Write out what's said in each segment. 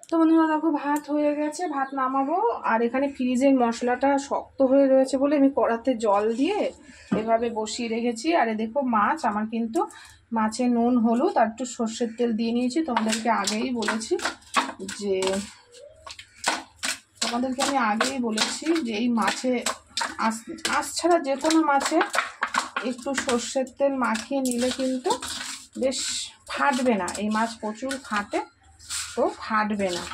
তো বন্ধুরা দেখো ভাত হয়ে গেছে, ভাত নামাবো। আর এখানে ফ্রিজের মশলাটা শক্ত হয়ে রয়েছে বলে আমি কড়াতে জল দিয়ে এভাবে বসিয়ে রেখেছি। আর দেখো মাছ, আমার কিন্তু মাছে নুন হলুদ আর একটু সর্ষের তেল দিয়ে নিয়েছি। তোমাদেরকে আমি আগেই বলেছি যে এই মাছে আঁশ ছাড়া যে কোনো মাছে একটু সর্ষের তেল মাখিয়ে নিলে কিন্তু বেশ ফাটবে না। এই মাছ প্রচুর ফাটে, তো ফাটবে না,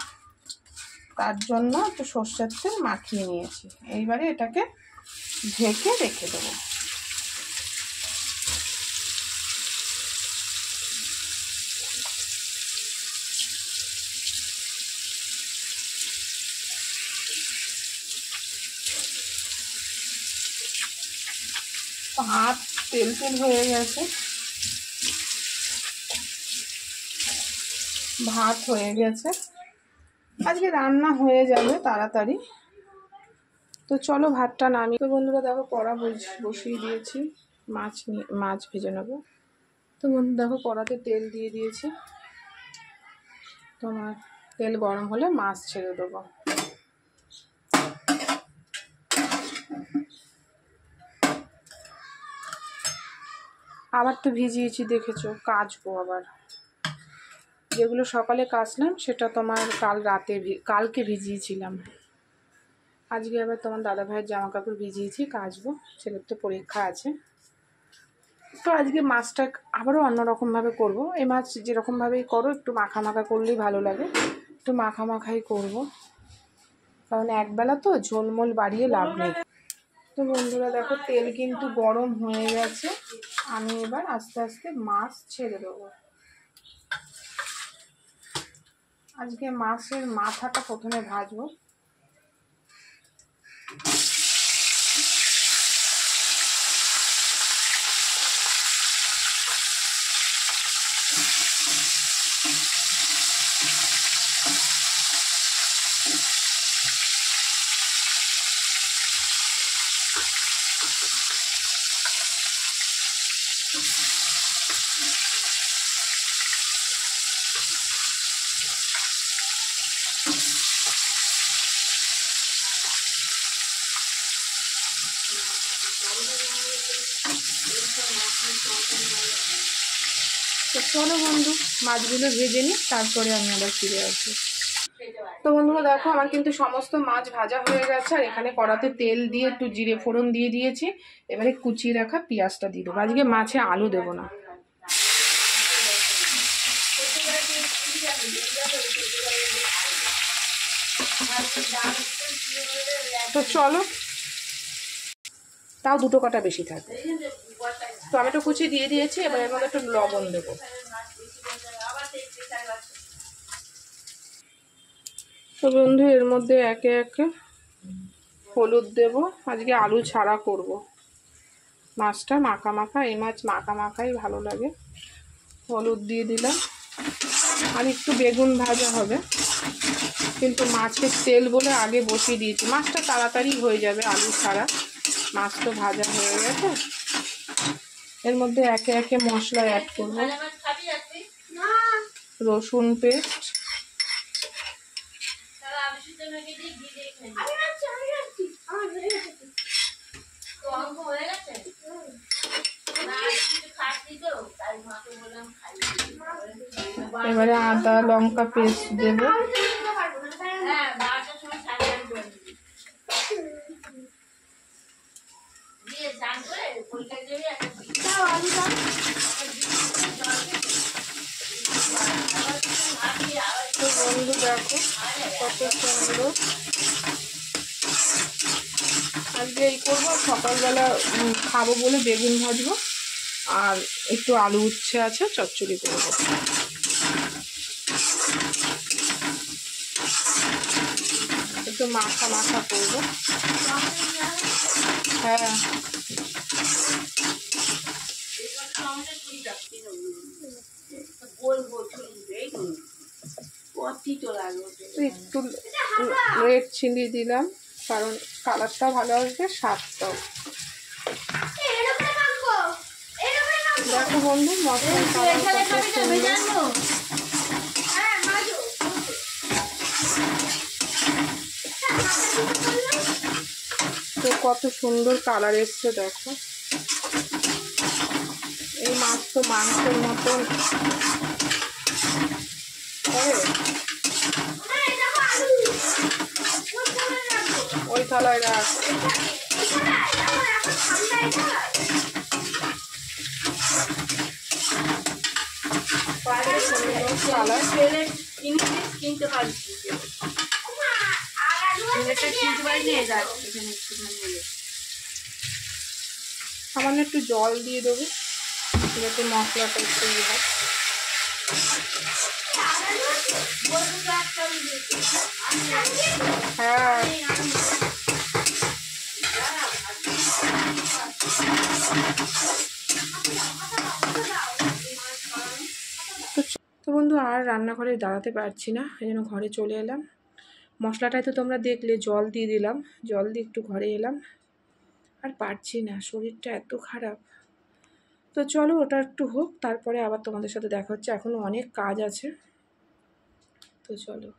তার জন্য একটু সর্ষের তেল মাখিয়ে নিয়েছি। এইবারে এটাকে ঢেকে রেখে দেবো। হাত তেল তেল হয়ে গেছে, ভাত হয়ে গেছে, আজকে রান্না হয়ে যাবে তাড়াতাড়ি। তো চলো ভাতটা নামিয়ে। তো বন্ধুরা দেখো কড়া বসিয়ে দিয়েছি, মাছ ভেজে নেবো। তো বন্ধু দেখো কড়াতে তেল দিয়ে দিয়েছি, তোমার তেল গরম হলে মাছ ছেড়ে দেবো। আবার তো ভিজিয়েছি দেখেছো, কাচবো আবার। যেগুলো সকালে কাচলাম সেটা তোমার কালকে ভিজিয়েছিলাম। আজকে আবার তোমার দাদা ভাইয়ের জামা কাপড় ভিজিয়েছি, কাচবো। ছেলের তো পরীক্ষা আছে। তো আজকে মাছটা আবারও অন্যরকমভাবে করব। এই মাছ যেরকমভাবেই করো একটু মাখা মাখা করলেই ভালো লাগে, একটু মাখা মাখাই করব, কারণ একবেলা তো ঝোলমোল বাড়িয়ে লাভ নেই। তো বন্ধুরা দেখো তেল কিন্তু গরম হয়ে গেছে, আমি এবার আস্তে আস্তে মাছ ছেড়ে দেবো। আজকে মাছের মাথাটা প্রথমে ভাজবো। তো চলো বন্ধু মাছগুলো ভেজে নিই, তারপরে আমি আবার ফিরে আসবো। তো বন্ধুরা দেখো আমার কিন্তু সমস্ত মাছ ভাজা হয়ে গেছে। আর এখানে কড়াতে তেল দিয়ে একটু জিরে ফোড়ন দিয়ে দিয়েছি। এবারে কুচিয়ে রাখা পেঁয়াজটা দিয়ে দেবো। আজকে মাছে আলু দেবো না। তো চলো, তাও দুটো কাটা বেশি থাকে। টমেটো কুচি দিয়ে দিয়েছি, এবার এর মধ্যে একটু লবণ দেবো। তো বন্ধু এর মধ্যে একে একে হলুদ দেব। আজকে আলু ছাড়া করব, মাছটা মাখা মাখা। এই মাছ মাখা মাখাই ভালো লাগে। হলুদ দিয়ে দিলাম, আর একটু বেগুন ভাজা হবে, কিন্তু মাছের তেল বলে আগে বসিয়ে দিয়েছি। মাছটা তাড়াতাড়ি হয়ে যাবে আলু ছাড়া, মাছ তো ভাজা হয়ে গেছে। এর মধ্যে একে একে মশলা অ্যাড করব। রসুন পেস্ট, এবারে আদা লঙ্কা পেস্ট দেব। বন্ধু দেখো কত সুন্দর। আজকে এই করবো, সকালবেলা খাবো বলে বেগুন ভাজবো, আর একটু আলু উচ্ছে আছে, চচ্চড়ি করবো। একটু মাখা মাখা করবো। হ্যাঁ একটু রেড চিলি দিলাম, কারণ কালারটা ভালো আসবে, স্বাদটাও। দেখো বন্ধু মশলার কালার কত সুন্দর। তো কত সুন্দর কালার এসছে দেখো। এই মাছ তো মাংসের মতন ওই থালায় রাখ। কিনতে পারি সামান্য একটু জল দিয়ে দেবো যাতে মশলাটা একটু হয়। হ্যাঁ তো বন্ধু আর রান্নাঘরে দাঁড়াতে পারছি না, এই জন্য ঘরে চলে এলাম। মশলাটাই তো তোমরা দেখলে, জল দিয়ে দিলাম, জল দিয়ে একটু ঘরে এলাম। আর পারছি না, শরীরটা এত খারাপ। তো চলো ওটা একটু হোক, তারপরে আবার তোমাদের সাথে দেখা হচ্ছে। এখনও অনেক কাজ আছে, তো চলো।